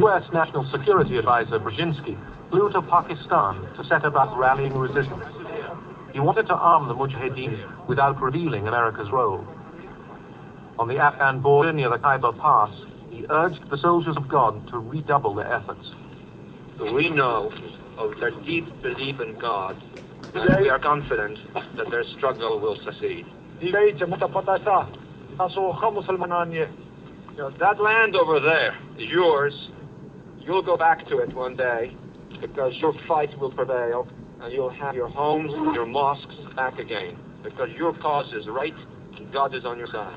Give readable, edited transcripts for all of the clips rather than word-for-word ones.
U.S. National Security Advisor Brzezinski flew to Pakistan to set about rallying resistance. He wanted to arm the Mujahideen without revealing America's role. On the Afghan border near the Khyber Pass, he urged the soldiers of God to redouble their efforts. We know of their deep belief in God, and we are confident that their struggle will succeed. That land over there is yours. You'll go back to it one day, because your fight will prevail, and you'll have your homes and your mosques back again, because your cause is right, and God is on your side.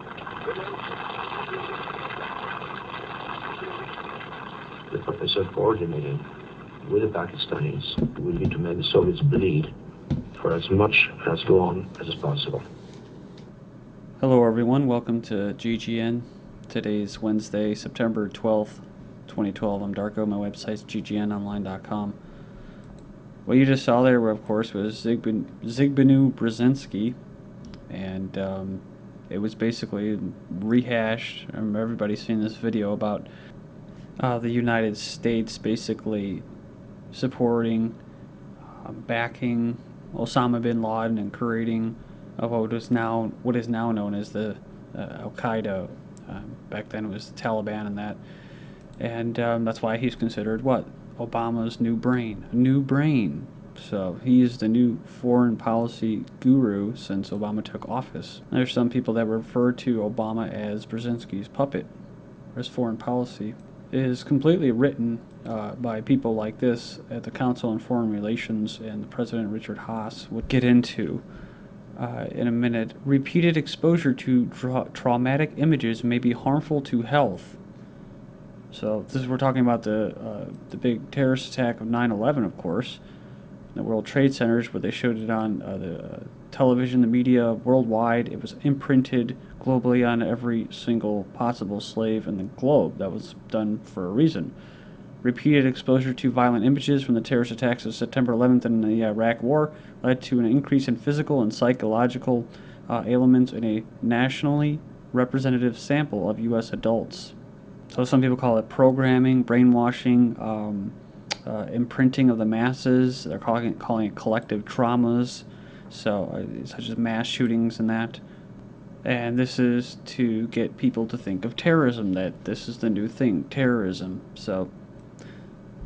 The purpose of coordinating with the Pakistanis will be to make the Soviets bleed for as much as long as possible. Hello everyone, welcome to GGN. Today's Wednesday, September 12th, 2012. I'm Darko, my website's ggnonline.com. What you just saw there, of course, was Zbigniew Brzezinski, and it was basically rehashed. Everybody's seen this video about the United States basically supporting, backing Osama bin Laden and creating what is now known as the Al-Qaeda. Back then it was the Taliban and that. And that's why he's considered what? Obama's new brain. So he is the new foreign policy guru since Obama took office. There's some people that refer to Obama as Brzezinski's puppet. His foreign policy is completely written by people like this at the Council on Foreign Relations, and President Richard Haas would get into in a minute. Repeated exposure to traumatic images may be harmful to health. So we're talking about the big terrorist attack of 9/11, of course, the World Trade Centers, where they showed it on the television, the media worldwide. It was imprinted globally on every single possible slave in the globe. That was done for a reason. Repeated exposure to violent images from the terrorist attacks of September 11th and the Iraq War led to an increase in physical and psychological ailments in a nationally representative sample of U.S. adults. So some people call it programming, brainwashing, imprinting of the masses. They're calling it collective traumas, so such as mass shootings and that. And this is to get people to think of terrorism, that this is the new thing, terrorism. So,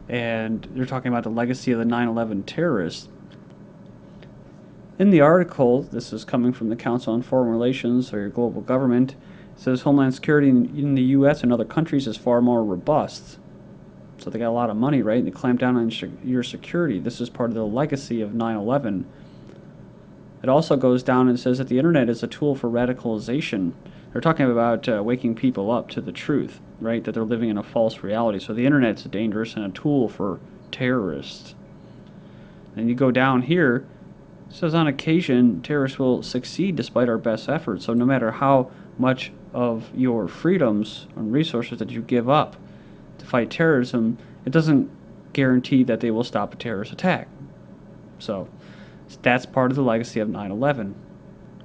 and they're talking about the legacy of the 9/11 terrorists. In the article, this is coming from the Council on Foreign Relations, or your global government, it says Homeland Security in the U.S. and other countries is far more robust. So they got a lot of money, right? They clamp down on your security. This is part of the legacy of 9/11. It also goes down and says that the internet is a tool for radicalization. They're talking about waking people up to the truth, right? That they're living in a false reality. So the internet's dangerous and a tool for terrorists. And you go down here, it says on occasion terrorists will succeed despite our best efforts. So no matter how much of your freedoms and resources that you give up to fight terrorism, it doesn't guarantee that they will stop a terrorist attack. So that's part of the legacy of 9/11.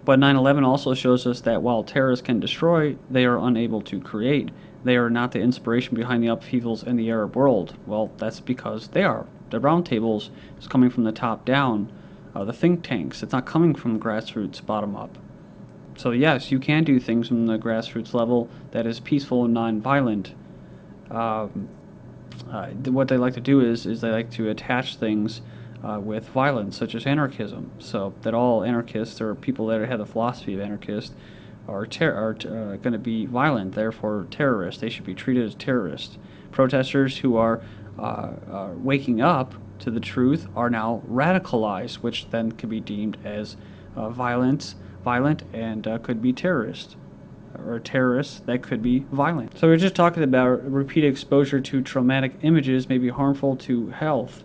But 9/11 also shows us that while terrorists can destroy, they are unable to create. They are not the inspiration behind the upheavals in the Arab world. Well, that's because they are. The roundtables is coming from the top down, the think tanks. It's not coming from grassroots bottom up. So yes, you can do things from the grassroots level that is peaceful and non-violent. What they like to do is they like to attach things with violence, such as anarchism. So that all anarchists, or people that have the philosophy of anarchists, are going to be violent, therefore terrorists. They should be treated as terrorists. Protesters who are waking up to the truth are now radicalized, which then could be deemed as violent and could be terrorist, or terrorists that could be violent. So we're just talking about repeated exposure to traumatic images may be harmful to health.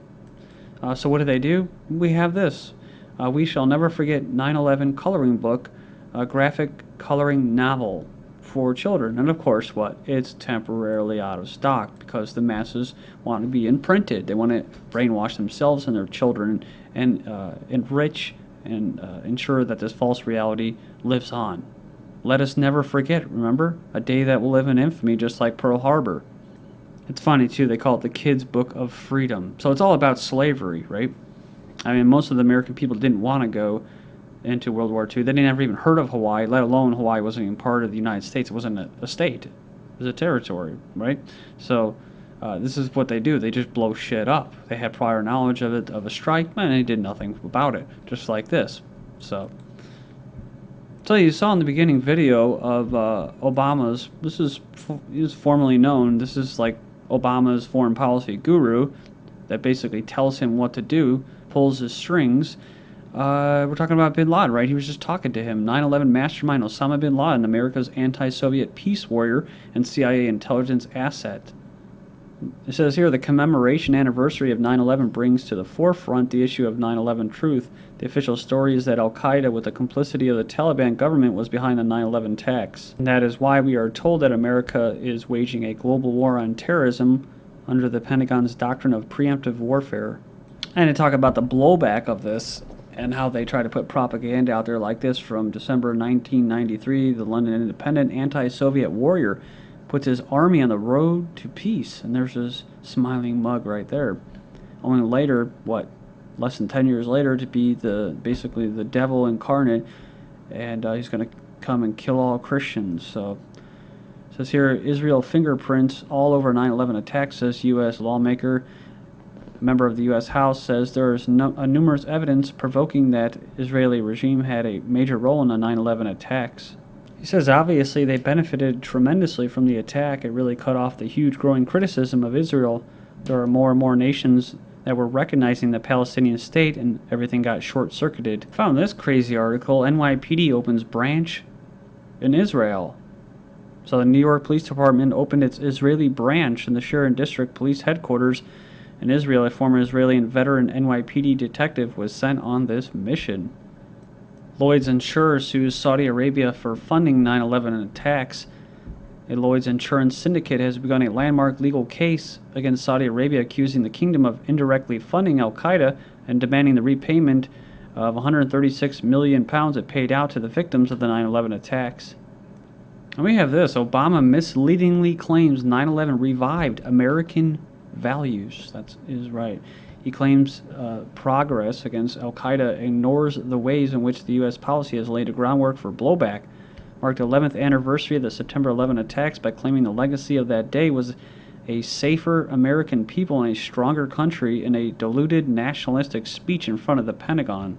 So what do? We have this. We Shall Never Forget 9/11 coloring book, a graphic coloring novel for children. And of course, what? It's temporarily out of stock because the masses want to be imprinted. They want to brainwash themselves and their children and enrich and ensure that this false reality lives on. Let us never forget, remember? A day that will live in infamy, just like Pearl Harbor. It's funny, too, they call it the Kid's Book of Freedom. So it's all about slavery, right? I mean, most of the American people didn't want to go into World War II. They didn't ever even heard of Hawaii, let alone Hawaii wasn't even part of the United States. It wasn't a state. It was a territory, right? So this is what they do. They just blow shit up. They had prior knowledge of it, of a strike, and they did nothing about it, just like this. So you saw in the beginning video of Obama's, this is formerly known, this is like Obama's foreign policy guru that basically tells him what to do, pulls his strings. We're talking about bin Laden, right? He was just talking to him. 9/11 mastermind Osama bin Laden, America's anti-Soviet peace warrior and CIA intelligence asset. It says here, the commemoration anniversary of 9/11 brings to the forefront the issue of 9/11 truth. The official story is that Al-Qaeda, with the complicity of the Taliban government, was behind the 9/11 attacks. And that is why we are told that America is waging a global war on terrorism under the Pentagon's doctrine of preemptive warfare. And to talk about the blowback of this and how they try to put propaganda out there like this from December 1993, the London Independent anti-Soviet warrior puts his army on the road to peace. And there's his smiling mug right there. Only later, less than 10 years later, to be basically the devil incarnate, and he's going to come and kill all Christians. So it says here, Israel fingerprints all over 9/11 attacks, says U.S. lawmaker. A member of the U.S. House says there is numerous evidence provoking that Israeli regime had a major role in the 9/11 attacks. He says obviously they benefited tremendously from the attack. It really cut off the huge growing criticism of Israel. There are more and more nations that were recognizing the Palestinian state, and everything got short-circuited. I found this crazy article. NYPD opens branch in Israel. So the New York Police Department opened its Israeli branch in the Sharon District Police Headquarters in Israel. A former Israeli and veteran NYPD detective was sent on this mission. Lloyd's insurer sues Saudi Arabia for funding 9/11 attacks. A Lloyd's insurance syndicate has begun a landmark legal case against Saudi Arabia, accusing the kingdom of indirectly funding Al-Qaeda and demanding the repayment of £136 million it paid out to the victims of the 9/11 attacks. And we have this. Obama misleadingly claims 9/11 revived American values. That is right. He claims progress against Al-Qaeda ignores the ways in which the U.S. policy has laid a groundwork for blowback. Marked the 11th anniversary of the September 11 attacks by claiming the legacy of that day was a safer American people in a stronger country in a diluted nationalistic speech in front of the Pentagon.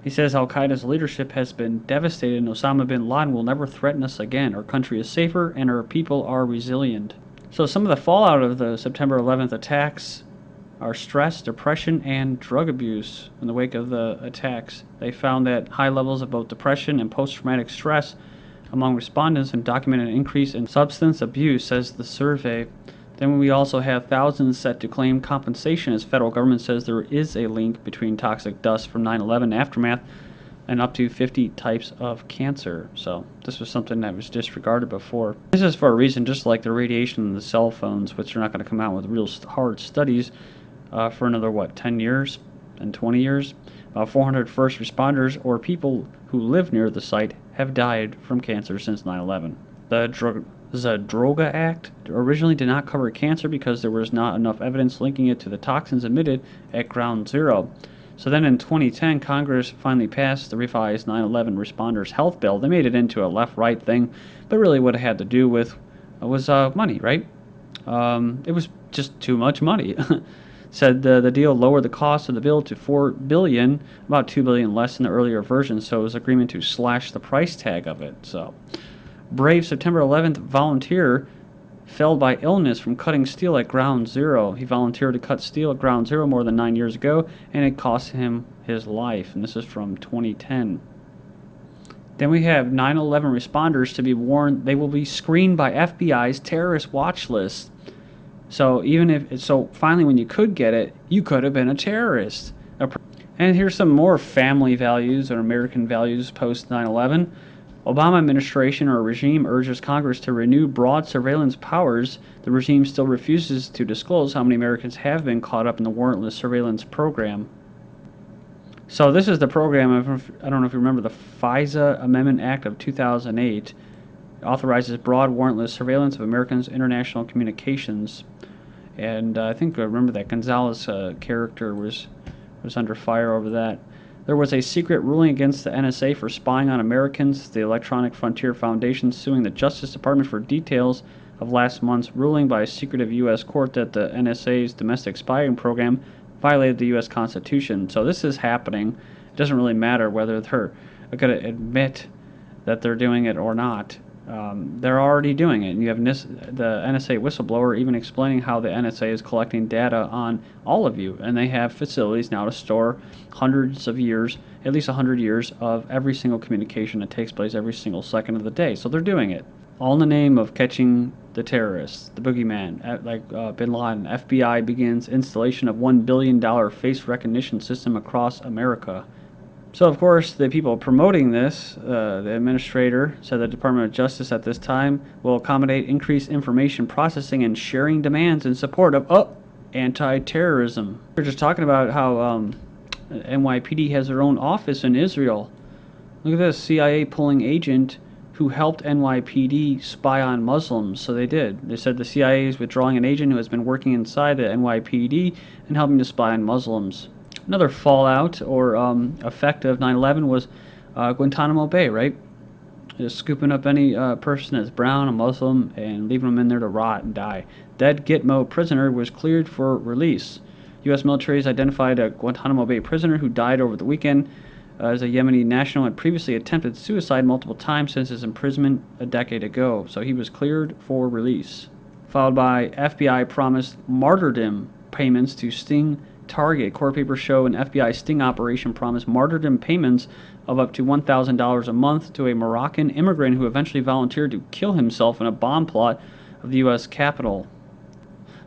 He says Al-Qaeda's leadership has been devastated and Osama bin Laden will never threaten us again. Our country is safer and our people are resilient. So some of the fallout of the September 11th attacks are stress, depression, and drug abuse. In the wake of the attacks, they found that high levels of both depression and post-traumatic stress among respondents and documented an increase in substance abuse, says the survey. Then we also have thousands set to claim compensation as federal government says there is a link between toxic dust from 9/11 aftermath and up to 50 types of cancer. So this was something that was disregarded before. This is for a reason, just like the radiation in the cell phones, which are not going to come out with real hard studies for another, 10 years and 20 years. 400 first responders or people who live near the site have died from cancer since 9/11. The Droga Act originally did not cover cancer because there was not enough evidence linking it to the toxins emitted at Ground Zero. So then in 2010, Congress finally passed the revised 9/11 responders health bill. They made it into a left-right thing, but really what it had to do with was money, right? It was just too much money. Said the deal lowered the cost of the bill to $4 billion, about $2 billion less than the earlier version, so it was agreement to slash the price tag of it. So, brave September 11th volunteer fell by illness from cutting steel at Ground Zero. He volunteered to cut steel at Ground Zero more than 9 years ago, and it cost him his life, and this is from 2010. Then we have 9/11 responders to be warned they will be screened by FBI's terrorist watch list. So finally when you could get it, you could have been a terrorist. And here's some more family values or American values post 9/11. Obama administration or regime urges Congress to renew broad surveillance powers. The regime still refuses to disclose how many Americans have been caught up in the warrantless surveillance program. So this is the program of, I don't know if you remember, the FISA Amendment Act of 2008. It authorizes broad warrantless surveillance of Americans' international communications. And I think I remember that Gonzalez character was under fire over that. There was a secret ruling against the NSA for spying on Americans. The Electronic Frontier Foundation suing the Justice Department for details of last month's ruling by a secretive U.S. court that the NSA's domestic spying program violated the U.S. Constitution. So this is happening. It doesn't really matter whether they're going to admit that they're doing it or not. They're already doing it. And you have the NSA whistleblower even explaining how the NSA is collecting data on all of you. And they have facilities now to store hundreds of years, at least 100 years, of every single communication that takes place every single second of the day. So they're doing it. All in the name of catching the terrorists, the boogeyman, like bin Laden. FBI begins installation of $1 billion face recognition system across America. So, of course, the people promoting this, the administrator, said the Department of Justice at this time will accommodate increased information processing and sharing demands in support of anti-terrorism. We're just talking about how NYPD has their own office in Israel. Look at this, CIA pulling agent who helped NYPD spy on Muslims. So they did. They said the CIA is withdrawing an agent who has been working inside the NYPD and helping to spy on Muslims. Another fallout or effect of 9/11 was Guantanamo Bay, right? Just scooping up any person that's brown, a Muslim, and leaving them in there to rot and die. Dead Gitmo prisoner was cleared for release. U.S. military has identified a Guantanamo Bay prisoner who died over the weekend as a Yemeni national had previously attempted suicide multiple times since his imprisonment a decade ago. So he was cleared for release. Followed by FBI promised martyrdom payments to sting target. Court papers show an FBI sting operation promised martyrdom payments of up to $1,000 a month to a Moroccan immigrant who eventually volunteered to kill himself in a bomb plot of the U.S. Capitol.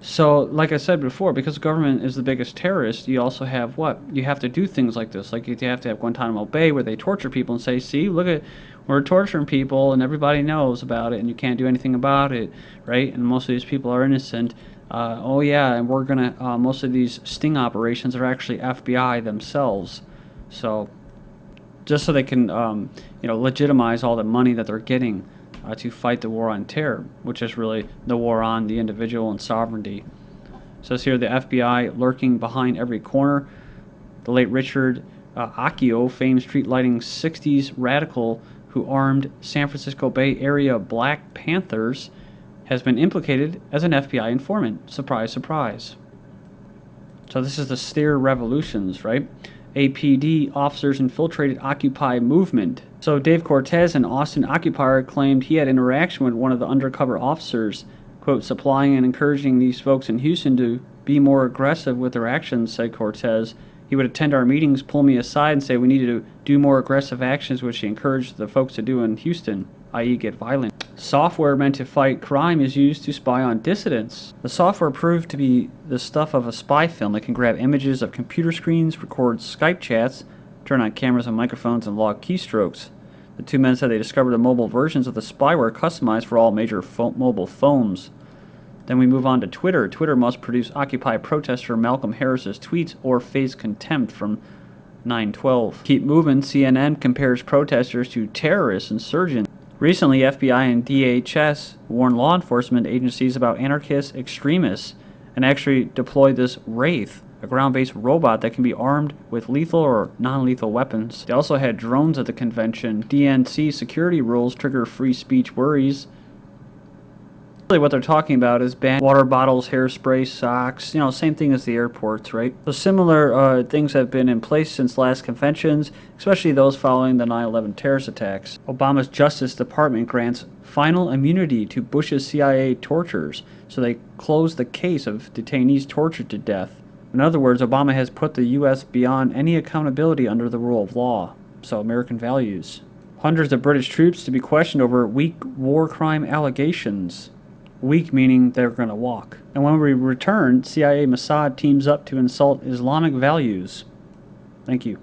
So, like I said before, because the government is the biggest terrorist, you also have what? You have to do things like this. Like you have to have Guantanamo Bay where they torture people and say, see, look at, we're torturing people and everybody knows about it and you can't do anything about it, right? And most of these people are innocent. Oh yeah, and we're gonna, most of these sting operations are actually FBI themselves. So, just so they can, legitimize all the money that they're getting to fight the war on terror, which is really the war on the individual and sovereignty. It says here the FBI lurking behind every corner. The late Richard Accio, famed street lighting 60s radical who armed San Francisco Bay Area Black Panthers, has been implicated as an FBI informant. Surprise, surprise. So this is the Stair Revolutions, right? APD officers infiltrated Occupy movement. So Dave Cortez, an Austin occupier, claimed he had interaction with one of the undercover officers, quote, supplying and encouraging these folks in Houston to be more aggressive with their actions, said Cortez. He would attend our meetings, pull me aside, and say we needed to do more aggressive actions, which he encouraged the folks to do in Houston, i.e. get violent. Software meant to fight crime is used to spy on dissidents. The software proved to be the stuff of a spy film that can grab images of computer screens, record Skype chats, turn on cameras and microphones, and log keystrokes. The two men said they discovered the mobile versions of the spyware customized for all major mobile phones. Then we move on to Twitter. Twitter must produce Occupy protester Malcolm Harris's tweets or face contempt from 9/12. Keep moving. CNN compares protesters to terrorists, insurgents. Recently, FBI and DHS warned law enforcement agencies about anarchist extremists and actually deployed this Wraith, a ground-based robot that can be armed with lethal or non-lethal weapons. They also had drones at the convention. DNC security rules trigger free speech worries. Really what they're talking about is ban water bottles, hairspray, socks, same thing as the airports, right? So similar things have been in place since last conventions, especially those following the 9/11 terrorist attacks. Obama's Justice Department grants final immunity to Bush's CIA torturers, so they close the case of detainees tortured to death. In other words, Obama has put the U.S. beyond any accountability under the rule of law, so American values. Hundreds of British troops to be questioned over weak war crime allegations. Weak meaning they're going to walk. And when we return, CIA Mossad teams up to insult Islamic values. Thank you.